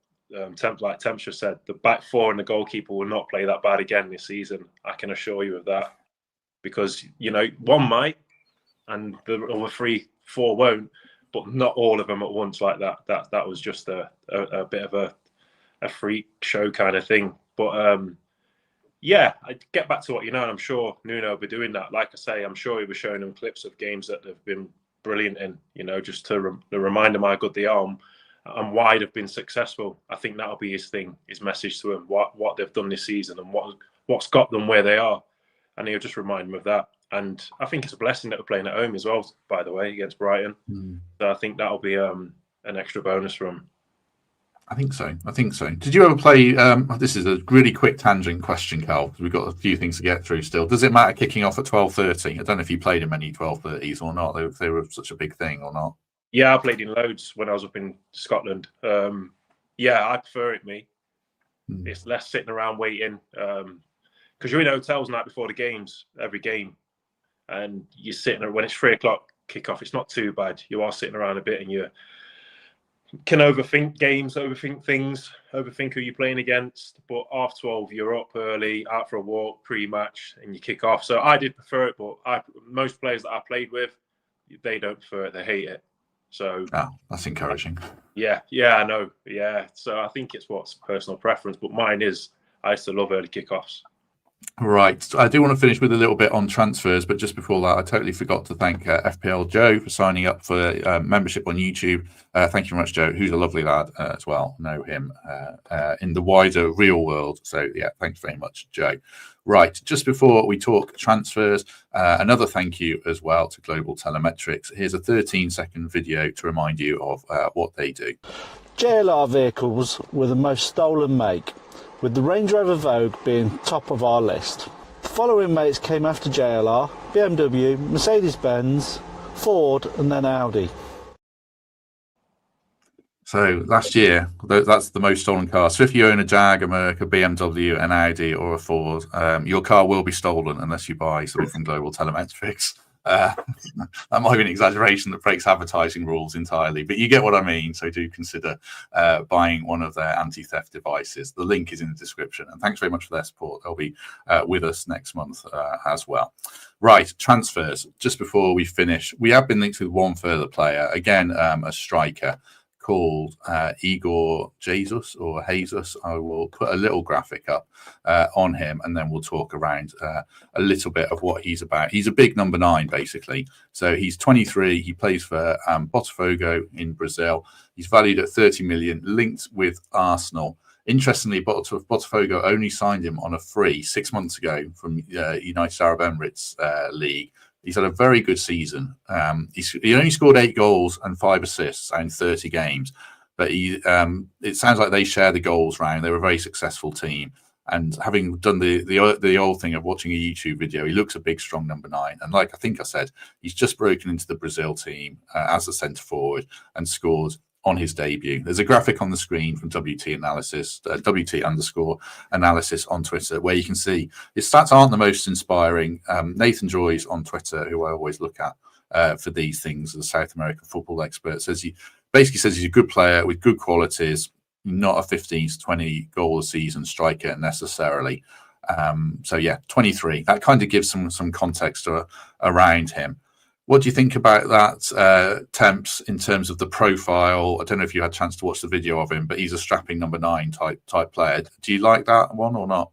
like Tempster said, the back four and the goalkeeper will not play that bad again this season. I can assure you of that. Because, you know, one might, and the other 3-4 won't, but not all of them at once like that. That was just a bit of a freak show kind of thing. But yeah, I get back to what you know, and I'm sure Nuno will be doing that. Like I say, I'm sure he was showing them clips of games that they've been brilliant in, you know, just to remind them how good they are and why they've been successful. I think that'll be his thing, his message to them, what they've done this season and what's got them where they are. And he'll just remind them of that. And I think it's a blessing that we're playing at home as well, by the way, against Brighton. So I think that'll be an extra bonus for him. I think so. Did you ever play? This is a really quick tangent question, Carl, because we've got a few things to get through still. Does it matter kicking off at 12:30? I don't know if you played in many 12:30s or not. They were such a big thing or not. Yeah, I played in loads when I was up in Scotland. Yeah, I prefer it, me. It's less sitting around waiting. Because you're in hotels night before the games, every game. And you're sitting there when it's 3:00 kickoff, it's not too bad. You are sitting around a bit and you can overthink games, overthink things, overthink who you're playing against. But 12:30, you're up early, out for a walk, pre-match, and you kick off. So I did prefer it, but most players that I played with, they don't prefer it. They hate it. So that's encouraging. Yeah, I know. Yeah, so I think it's what's personal preference, but mine is I used to love early kickoffs. Right. I do want to finish with a little bit on transfers, but just before that, I totally forgot to thank FPL Joe for signing up for membership on YouTube. Thank you very much, Joe, who's a lovely lad as well. Know him in the wider real world. So, yeah, thanks very much, Joe. Right. Just before we talk transfers, another thank you as well to Global Telemetrics. Here's a 13-second video to remind you of what they do. JLR vehicles were the most stolen make, with the Range Rover Vogue being top of our list. The following makes came after JLR: BMW, Mercedes-Benz, Ford and then Audi. So last year, that's the most stolen cars. So if you own a Jag, a Merc, a BMW, an Audi or a Ford, your car will be stolen unless you buy something from Global Telemetrics. That might be an exaggeration that breaks advertising rules entirely, but you get what I mean. So do consider buying one of their anti-theft devices. The link is in the description. And thanks very much for their support. They'll be with us next month as well. Right, transfers. Just before we finish, we have been linked with one further player, again, a striker called Igor Jesus or Jesus. I will put a little graphic up on him, and then we'll talk around a little bit of what he's about. He's a big number 9, basically. So he's 23. He plays for Botafogo in Brazil. He's valued at 30 million, linked with Arsenal. Interestingly, Botafogo only signed him on a free 6 months ago from United Arab Emirates League. He's had a very good season. He only scored 8 goals and 5 assists in 30 games, but it sounds like they share the goals round. They're a very successful team, and having done the old thing of watching a YouTube video, he looks a big, strong number 9. And like I think I said, he's just broken into the Brazil team as a centre forward and scored on his debut. There's a graphic on the screen from WT Analysis, WT_analysis on Twitter, where you can see his stats aren't the most inspiring. Nathan Joyce on Twitter, who I always look at for these things, as a South American football expert, says he's a good player with good qualities, not a 15 to 20 goal a season striker necessarily. So yeah, 23. That kind of gives some context around him. What do you think about that, Temps, in terms of the profile? I don't know if you had a chance to watch the video of him, but he's a strapping number 9 type player. Do you like that one or not?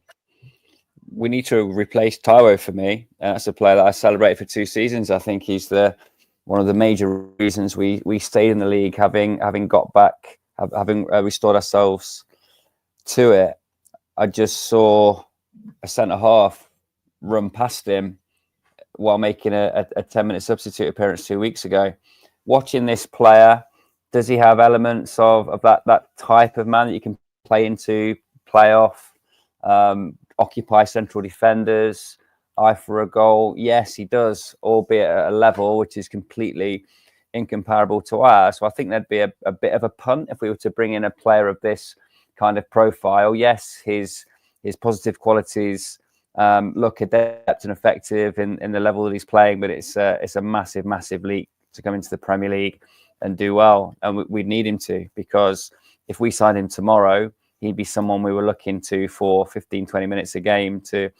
We need to replace Taiwo for me. That's a player that I celebrated for 2 seasons. I think he's one of the major reasons we stayed in the league, having got back, having restored ourselves to it. I just saw a centre half run past him while making a 10-minute substitute appearance 2 weeks ago. Watching this player, does he have elements of that type of man that you can play into, play off, occupy central defenders, eye for a goal? Yes, he does, albeit at a level which is completely incomparable to ours. So I think there'd be a bit of a punt if we were to bring in a player of this kind of profile. Yes, his positive qualities look adept and effective in the level that he's playing, but it's a massive leap to come into the Premier League and do well. And we'd need him to, because if we signed him tomorrow, he'd be someone we were looking to for 15, 20 minutes a game to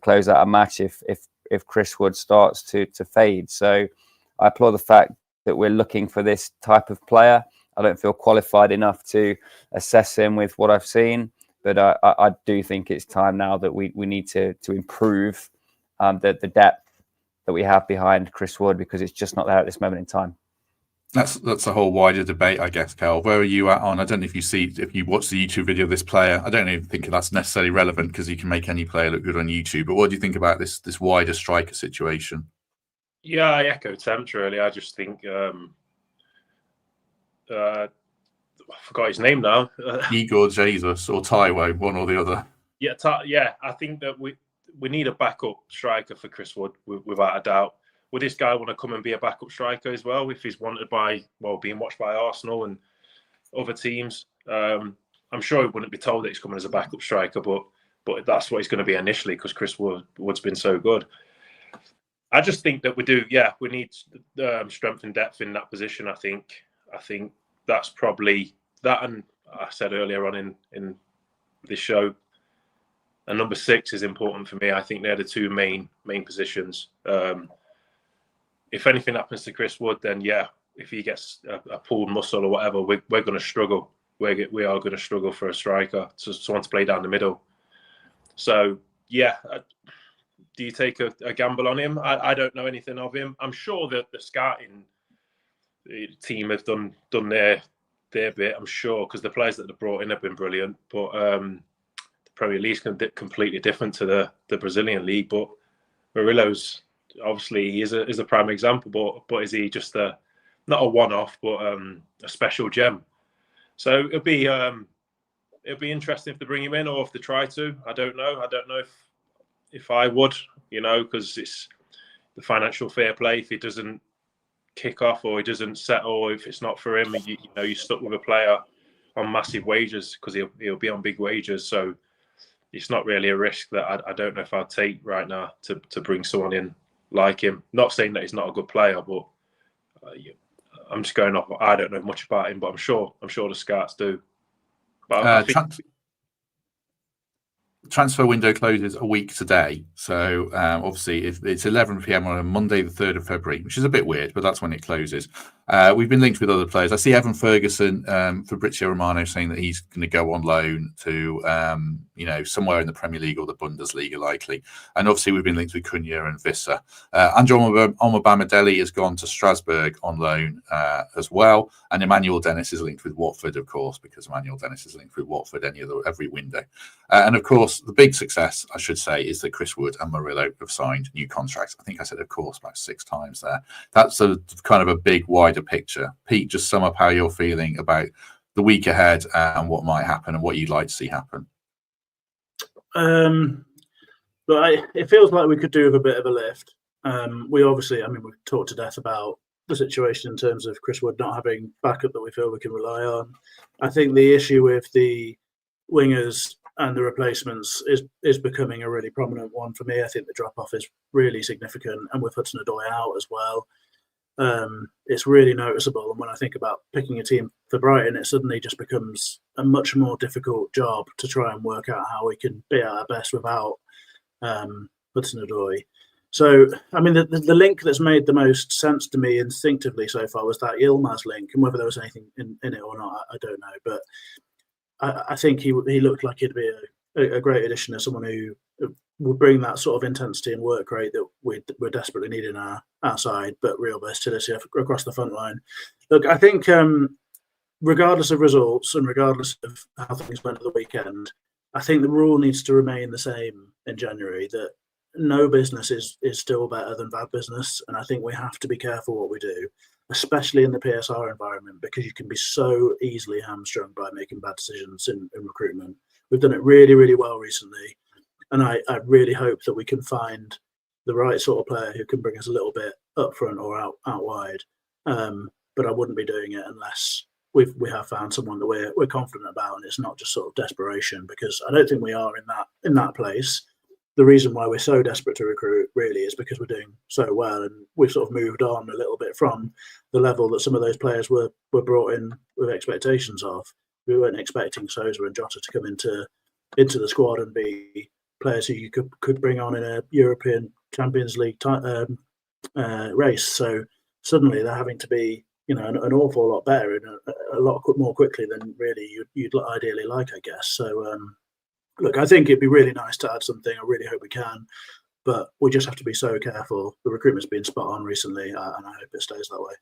close out a match if Chris Wood starts to fade. So I applaud the fact that we're looking for this type of player. I don't feel qualified enough to assess him with what I've seen, but I do think it's time now that we need to improve the depth that we have behind Chris Wood, because it's just not there at this moment in time. That's a whole wider debate, I guess, Cal. Where are you at on? I don't know if you watch the YouTube video of this player. I don't even think that's necessarily relevant, because you can make any player look good on YouTube. But what do you think about this wider striker situation? Yeah, I echo Temps really. I just think I forgot his name now. Igor Jesus or Taiwo, one or the other. Yeah, I think that we need a backup striker for Chris Wood, without a doubt. Would this guy want to come and be a backup striker as well, if he's wanted being watched by Arsenal and other teams? I'm sure he wouldn't be told that he's coming as a backup striker, but that's what he's going to be initially, because Chris Wood's been so good. I just think that we need strength and depth in that position. I think that's probably that, and I said earlier on in this show, and number 6 is important for me. I think they're the two main positions. If anything happens to Chris Wood, then if he gets a pulled muscle or whatever, we're going to struggle. We are going to struggle for a striker, someone to play down the middle. So do you take a gamble on him? I don't know anything of him. I'm sure that the scouting team have done their bit. I'm sure, because the players that they've brought in have been brilliant. But the Premier League is completely different to the Brazilian league. But Murillo's obviously he is a prime example. But is he just not a one-off, but a special gem? So it'll be interesting if they bring him in, or if they try to. I don't know. I don't know if I would, because it's the financial fair play. If he doesn't kick off, or he doesn't settle, or if it's not for him, you're stuck with a player on massive wages, because he'll be on big wages. So it's not really a risk that I don't know if I'd take right now to bring someone in like him. Not saying that he's not a good player, but I'm just going off. I don't know much about him, but I'm sure the scouts do. But I think transfer window closes a week today, so obviously it's 11 p.m. on a Monday the 3rd of February, which is a bit weird, but that's when it closes. We've been linked with other players. I see Evan Ferguson, Fabrizio Romano, saying that he's going to go on loan to somewhere in the Premier League or the Bundesliga, likely. And obviously we've been linked with Cunha and Vissa. Andrew Omobamidele has gone to Strasbourg on loan as well, and Emmanuel Dennis is linked with Watford, of course, because Emmanuel Dennis is linked with Watford every window. And of course, the big success, I should say, is that Chris Wood and Murillo have signed new contracts. I think I said, of course, about 6 times there. That's a kind of a big, wider picture. Pete, just sum up how you're feeling about the week ahead and what might happen and what you'd like to see happen. But it feels like we could do with a bit of a lift. We've talked to death about the situation in terms of Chris Wood not having backup that we feel we can rely on. I think the issue with the wingers and the replacements is becoming a really prominent one for me. I think the drop-off is really significant, and with Hudson-Odoi out as well, it's really noticeable. And when I think about picking a team for Brighton, it suddenly just becomes a much more difficult job to try and work out how we can be at our best without Hudson-Odoi. So, the link that's made the most sense to me instinctively so far was that Yilmaz link, and whether there was anything in it or not, I don't know. But I think he looked like he'd be a great addition as someone who would bring that sort of intensity and work rate that we're desperately needing our side, but real versatility across the front line. Look, I think regardless of results and regardless of how things went at the weekend, I think the rule needs to remain the same in January, that no business is still better than bad business. And I think we have to be careful what we do, especially in the PSR environment, because you can be so easily hamstrung by making bad decisions in recruitment. We've done it really, really well recently. And I really hope that we can find the right sort of player who can bring us a little bit up front or out wide. But I wouldn't be doing it unless we have found someone that we're confident about, and it's not just sort of desperation, because I don't think we are in that place. The reason why we're so desperate to recruit really is because we're doing so well, and we've sort of moved on a little bit from the level that some of those players were brought in with expectations of. We weren't expecting Sousa and Jota to come into the squad and be players who you could bring on in a European Champions League race. So suddenly they're having to be, an awful lot better and a lot more quickly than really you'd ideally like, I guess. So look, I think it'd be really nice to add something. I really hope we can, but we just have to be so careful. The recruitment's been spot on recently, and I hope it stays that way.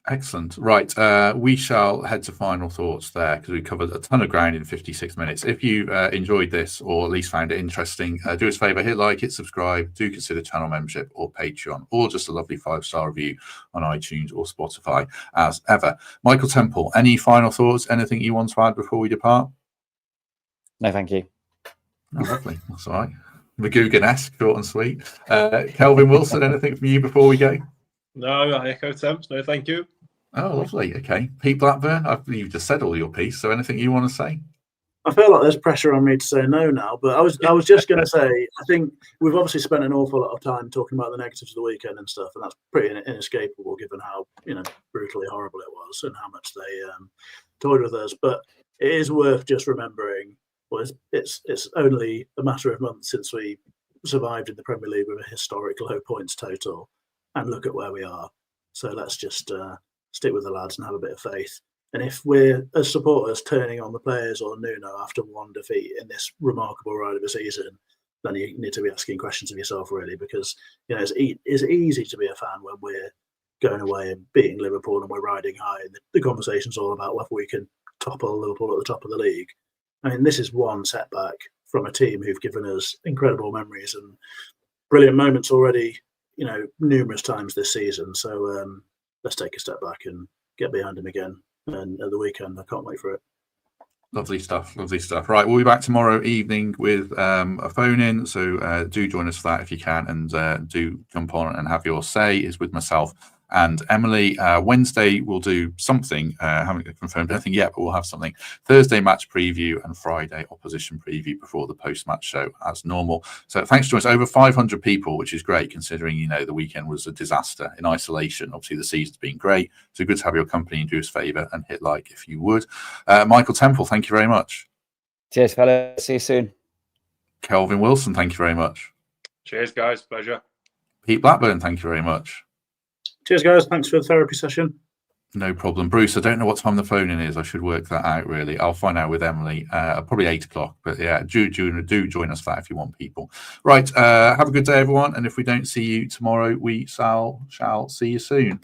Excellent. Right. We shall head to final thoughts there, because we covered a ton of ground in 56 minutes. If you enjoyed this, or at least found it interesting, do us a favour, hit like, hit subscribe, do consider channel membership or Patreon, or just a lovely 5-star review on iTunes or Spotify as ever. Michael Temple, any final thoughts, anything you want to add before we depart? No, thank you. Oh, lovely. That's all right. McGugan-esque, short and sweet. Kelvin Wilson, anything from you before we go? No, I echo Temps. No, thank you. Oh, lovely. Okay. Pete Blackburn, you've just said all your piece, so anything you want to say? I feel like there's pressure on me to say no now, but I was just going to say, I think we've obviously spent an awful lot of time talking about the negatives of the weekend and stuff, and that's pretty inescapable given how brutally horrible it was and how much they toyed with us. But it is worth just remembering. Well, it's only a matter of months since we survived in the Premier League with a historic low points total, and look at where we are. So let's just stick with the lads and have a bit of faith. And if we're, as supporters, turning on the players or Nuno after one defeat in this remarkable ride of a season, then you need to be asking questions of yourself, really, because it's easy to be a fan when we're going away and beating Liverpool and we're riding high, and the conversation's all about whether we can topple Liverpool at the top of the league. I mean, this is one setback from a team who've given us incredible memories and brilliant moments already, numerous times this season. So let's take a step back and get behind them again. And at the weekend, I can't wait for it. Lovely stuff. Right, we'll be back tomorrow evening with a phone in, so do join us for that if you can, and do jump on and have your say. Is with myself and Emily. Wednesday we'll do something, haven't confirmed anything yet, but we'll have something. Thursday match preview and Friday opposition preview before the post-match show as normal. So thanks to us, over 500 people, which is great considering the weekend was a disaster in isolation. Obviously the season's been great, so good to have your company, and do us a favour and hit like if you would. Michael Temple, thank you very much. Cheers, fellas. See you soon. Kelvin Wilson, thank you very much. Cheers, guys. Pleasure. Pete Blackburn, thank you very much. Cheers, guys. Thanks for the therapy session. No problem. Bruce, I don't know what time the phone in is. I should work that out, really. I'll find out with Emily, probably 8 o'clock. But yeah, do join us for that if you want people. Right, have a good day, everyone. And if we don't see you tomorrow, we shall see you soon.